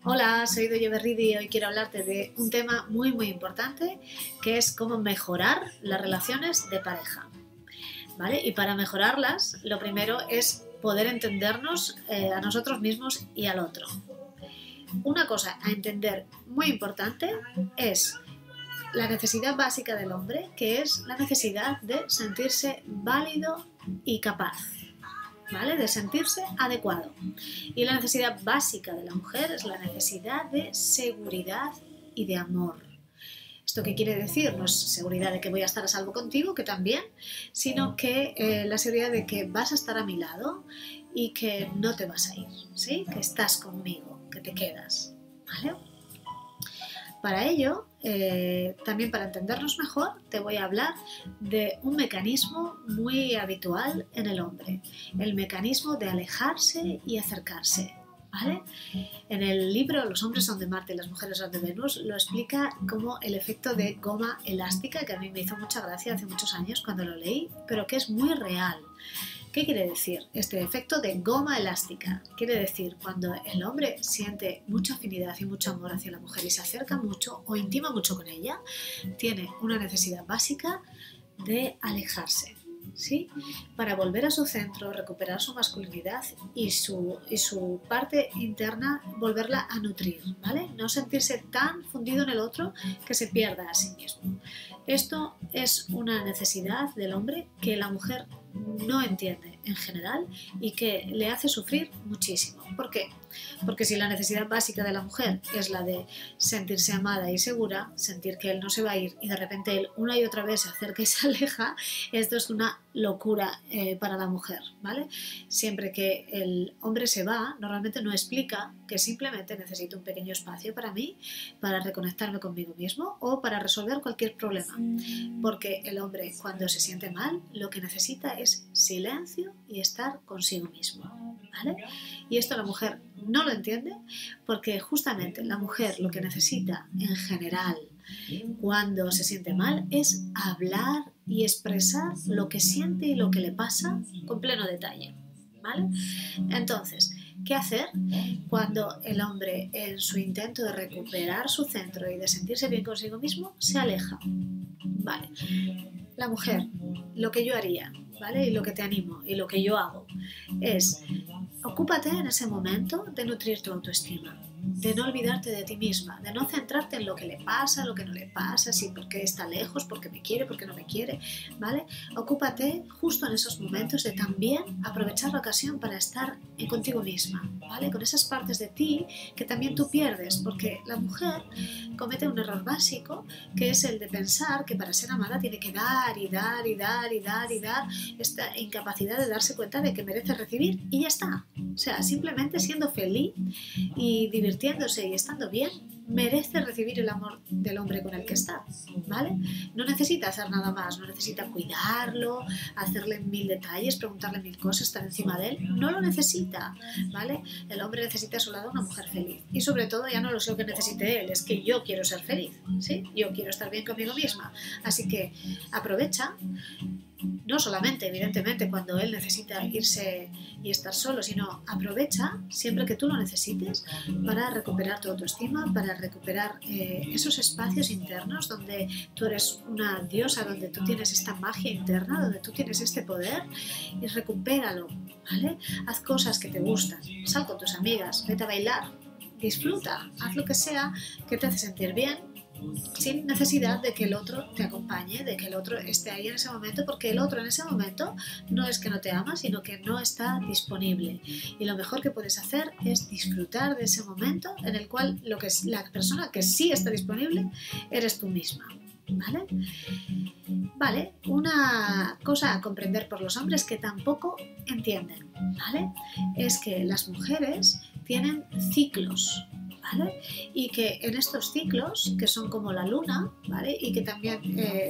Hola, soy Doye Berridi y hoy quiero hablarte de un tema muy importante que es cómo mejorar las relaciones de pareja, ¿vale? Y para mejorarlas, lo primero es poder entendernos a nosotros mismos y al otro. Una cosa a entender muy importante es la necesidad básica del hombre, que es la necesidad de sentirse válido y capaz, ¿vale? De sentirse adecuado. Y la necesidad básica de la mujer es la necesidad de seguridad y de amor. ¿Esto qué quiere decir? No es seguridad de que voy a estar a salvo contigo, que también, sino que la seguridad de que vas a estar a mi lado y que no te vas a ir, ¿sí? Que estás conmigo, que te quedas, ¿vale? Para ello, también para entendernos mejor, te voy a hablar de un mecanismo muy habitual en el hombre, el mecanismo de alejarse y acercarse, ¿vale? En el libro Los hombres son de Marte y las mujeres son de Venus lo explica como el efecto de goma elástica, que a mí me hizo mucha gracia hace muchos años cuando lo leí, pero que es muy real. ¿Qué quiere decir este efecto de goma elástica? Quiere decir cuando el hombre siente mucha afinidad y mucho amor hacia la mujer y se acerca mucho o intima mucho con ella, tiene una necesidad básica de alejarse, ¿sí? Para volver a su centro, recuperar su masculinidad y su parte interna, volverla a nutrir, ¿vale? No sentirse tan fundido en el otro que se pierda a sí mismo. Esto es una necesidad del hombre que la mujer no entiende en general y que le hace sufrir muchísimo. ¿Por qué? Porque si la necesidad básica de la mujer es la de sentirse amada y segura, sentir que él no se va a ir y de repente él una y otra vez se acerca y se aleja, esto es una locura para la mujer, ¿vale? Siempre que el hombre se va, normalmente no explica que simplemente necesito un pequeño espacio para mí, para reconectarme conmigo mismo o para resolver cualquier problema. Porque el hombre cuando se siente mal, lo que necesita es silencio y estar consigo mismo, ¿vale? Y esto la mujer no lo entiende porque justamente la mujer lo que necesita en general cuando se siente mal es hablar y expresar lo que siente y lo que le pasa con pleno detalle, ¿vale? Entonces, ¿qué hacer cuando el hombre en su intento de recuperar su centro y de sentirse bien consigo mismo se aleja? Vale, la mujer, lo que yo haría, ¿vale? Y lo que te animo y lo que yo hago es ocúpate en ese momento de nutrir tu autoestima, de no olvidarte de ti misma, de no centrarte en lo que le pasa, lo que no le pasa, si por qué está lejos, por qué me quiere, por qué no me quiere, ¿vale? Ocúpate justo en esos momentos de también aprovechar la ocasión para estar contigo misma, ¿vale? Con esas partes de ti que también tú pierdes, porque la mujer comete un error básico que es el de pensar que para ser amada tiene que dar y dar y dar y dar y dar, esta incapacidad de darse cuenta de que merece recibir y ya está. O sea, simplemente siendo feliz y divirtiéndose y estando bien, merece recibir el amor del hombre con el que está, ¿vale? No necesita hacer nada más, no necesita cuidarlo, hacerle mil detalles, preguntarle mil cosas, estar encima de él, no lo necesita, ¿vale? El hombre necesita a su lado una mujer feliz y sobre todo ya no es lo que necesite él, es que yo quiero ser feliz, ¿sí? Yo quiero estar bien conmigo misma, así que aprovecha. No solamente, evidentemente, cuando él necesita irse y estar solo, sino aprovecha siempre que tú lo necesites para recuperar tu autoestima, para recuperar esos espacios internos donde tú eres una diosa, donde tú tienes esta magia interna, donde tú tienes este poder y recupéralo, ¿vale? Haz cosas que te gustan, sal con tus amigas, vete a bailar, disfruta, haz lo que sea que te hace sentir bien, sin necesidad de que el otro te acompañe, de que el otro esté ahí en ese momento, porque el otro en ese momento no es que no te ama, sino que no está disponible. Y lo mejor que puedes hacer es disfrutar de ese momento en el cual la persona que sí está disponible eres tú misma. ¿Vale? Vale, una cosa a comprender por los hombres que tampoco entienden, ¿vale? Es que las mujeres tienen ciclos, ¿vale? Y que en estos ciclos, que son como la luna, ¿vale? Y que también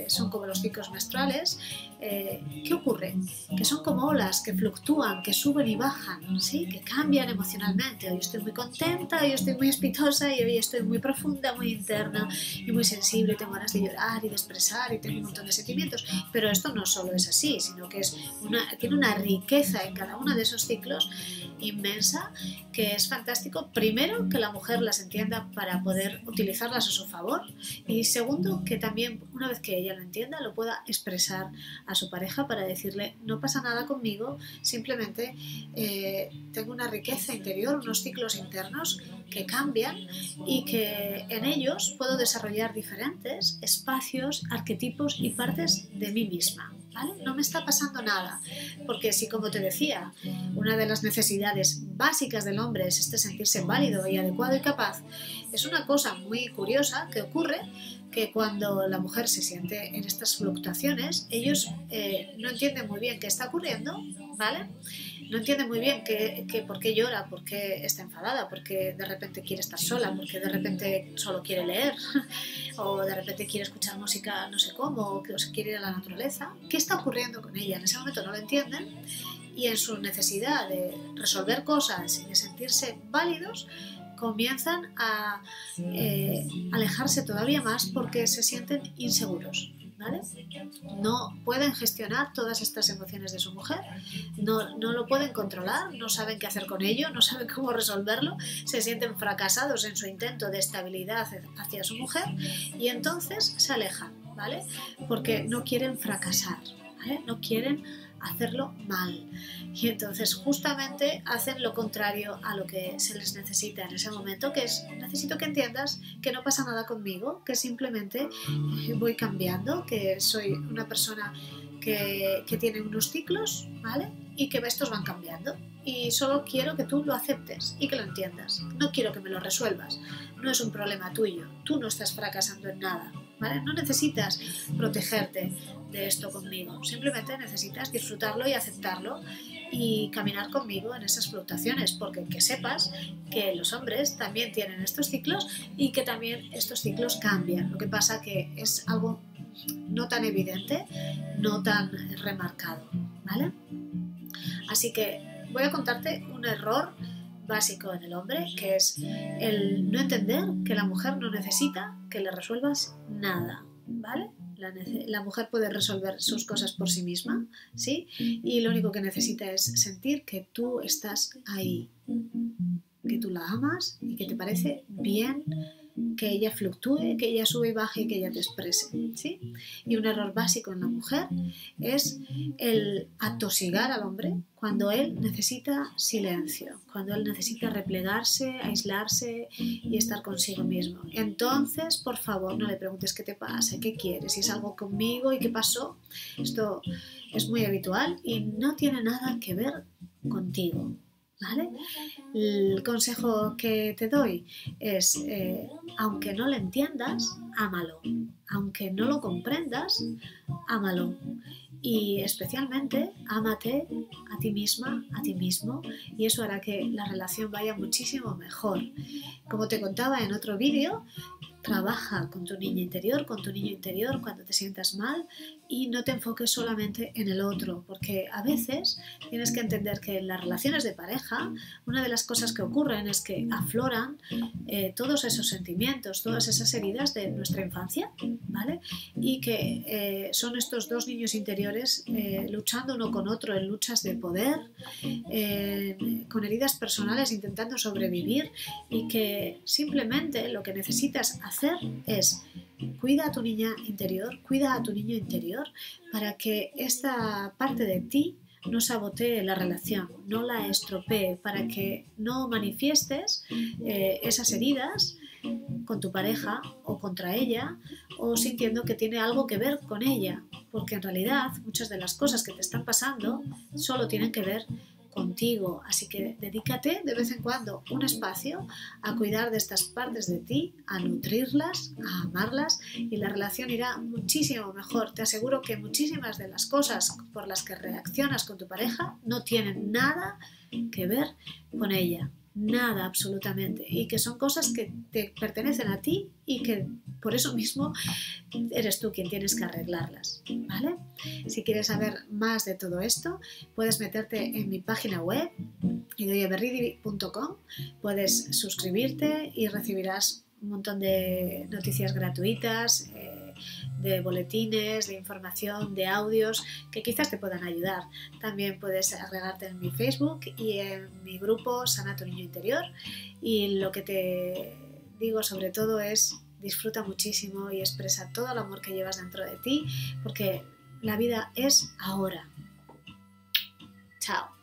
son como los ciclos menstruales, ¿qué ocurre? Que son como olas que fluctúan, que suben y bajan, ¿sí? Que cambian emocionalmente. Hoy estoy muy contenta, hoy estoy muy espitosa y hoy estoy muy profunda, muy interna y muy sensible. Tengo ganas de llorar y de expresar y tengo un montón de sentimientos. Pero esto no solo es así, sino que tiene una riqueza en cada uno de esos ciclos inmensa, que es fantástico. Primero, que la mujer las entienda para poder utilizarlas a su favor, y segundo, que también una vez que ella lo entienda lo pueda expresar a su pareja para decirle: no pasa nada conmigo, simplemente tengo una riqueza interior, unos ciclos internos que cambian y que en ellos puedo desarrollar diferentes espacios, arquetipos y partes de mí misma, ¿vale? No me está pasando nada, porque si, como te decía, una de las necesidades básicas del hombre es sentirse válido y adecuado y capaz, es una cosa muy curiosa que ocurre, que cuando la mujer se siente en estas fluctuaciones, ellos no entienden muy bien qué está ocurriendo, ¿vale? No entiende muy bien por qué llora, por qué está enfadada, por qué de repente quiere estar sola, por qué de repente solo quiere leer, o de repente quiere escuchar música no sé cómo, o que quiere ir a la naturaleza. ¿Qué está ocurriendo con ella? En ese momento no lo entienden, y en su necesidad de resolver cosas y de sentirse válidos, comienzan a alejarse todavía más porque se sienten inseguros, ¿vale? No pueden gestionar todas estas emociones de su mujer, no lo pueden controlar, no saben qué hacer con ello, no saben cómo resolverlo, se sienten fracasados en su intento de estabilidad hacia su mujer, y entonces se alejan, ¿vale? Porque no quieren fracasar, ¿vale? No quieren hacerlo mal, y entonces justamente hacen lo contrario a lo que se les necesita en ese momento, que es: necesito que entiendas que no pasa nada conmigo, que simplemente voy cambiando, que soy una persona que tiene unos ciclos, ¿vale? Y que estos van cambiando, y solo quiero que tú lo aceptes y que lo entiendas. No quiero que me lo resuelvas, no es un problema tuyo, tú no estás fracasando en nada, ¿vale? No necesitas protegerte de esto conmigo, simplemente necesitas disfrutarlo y aceptarlo y caminar conmigo en esas fluctuaciones, porque que sepas que los hombres también tienen estos ciclos y que también estos ciclos cambian. Lo que pasa que es algo no tan evidente, no tan remarcado, ¿vale? Así que voy a contarte un error básico en el hombre, que es el no entender que la mujer no necesita que le resuelvas nada, ¿vale? La mujer puede resolver sus cosas por sí misma, ¿sí? Y lo único que necesita es sentir que tú estás ahí, que tú la amas y que te parece bien que ella fluctúe, que ella sube y baje y que ella te exprese, ¿sí? Y un error básico en la mujer es el atosigar al hombre cuando él necesita silencio, cuando él necesita replegarse, aislarse y estar consigo mismo. Entonces, por favor, no le preguntes qué te pasa, qué quieres, si es algo conmigo y qué pasó. Esto es muy habitual y no tiene nada que ver contigo, ¿vale? El consejo que te doy es, aunque no lo entiendas, ámalo. Aunque no lo comprendas, ámalo. Y especialmente, ámate a ti misma, a ti mismo, y eso hará que la relación vaya muchísimo mejor. Como te contaba en otro vídeo, trabaja con tu niña interior, con tu niño interior cuando te sientas mal, y no te enfoques solamente en el otro, porque a veces tienes que entender que en las relaciones de pareja una de las cosas que ocurren es que afloran todos esos sentimientos, todas esas heridas de nuestra infancia, ¿vale? Y que son estos dos niños interiores luchando uno con otro en luchas de poder, con heridas personales intentando sobrevivir, y que simplemente lo que necesitas hacer es: cuida a tu niña interior, cuida a tu niño interior, para que esta parte de ti no sabotee la relación, no la estropee, para que no manifiestes esas heridas con tu pareja o contra ella, o sintiendo que tiene algo que ver con ella, porque en realidad muchas de las cosas que te están pasando solo tienen que ver contigo. Así que dedícate de vez en cuando un espacio a cuidar de estas partes de ti, a nutrirlas, a amarlas, y la relación irá muchísimo mejor. Te aseguro que muchísimas de las cosas por las que reaccionas con tu pareja no tienen nada que ver con ella. nada absolutamente, y que son cosas que te pertenecen a ti y que por eso mismo eres tú quien tienes que arreglarlas, ¿vale? Si quieres saber más de todo esto, puedes meterte en mi página web, idoliaberridi.com, puedes suscribirte y recibirás un montón de noticias gratuitas, de boletines, de información, de audios que quizás te puedan ayudar. También puedes agregarte en mi Facebook y en mi grupo Sana tu Niño Interior, y lo que te digo sobre todo es disfruta muchísimo y expresa todo el amor que llevas dentro de ti, porque la vida es ahora. Chao.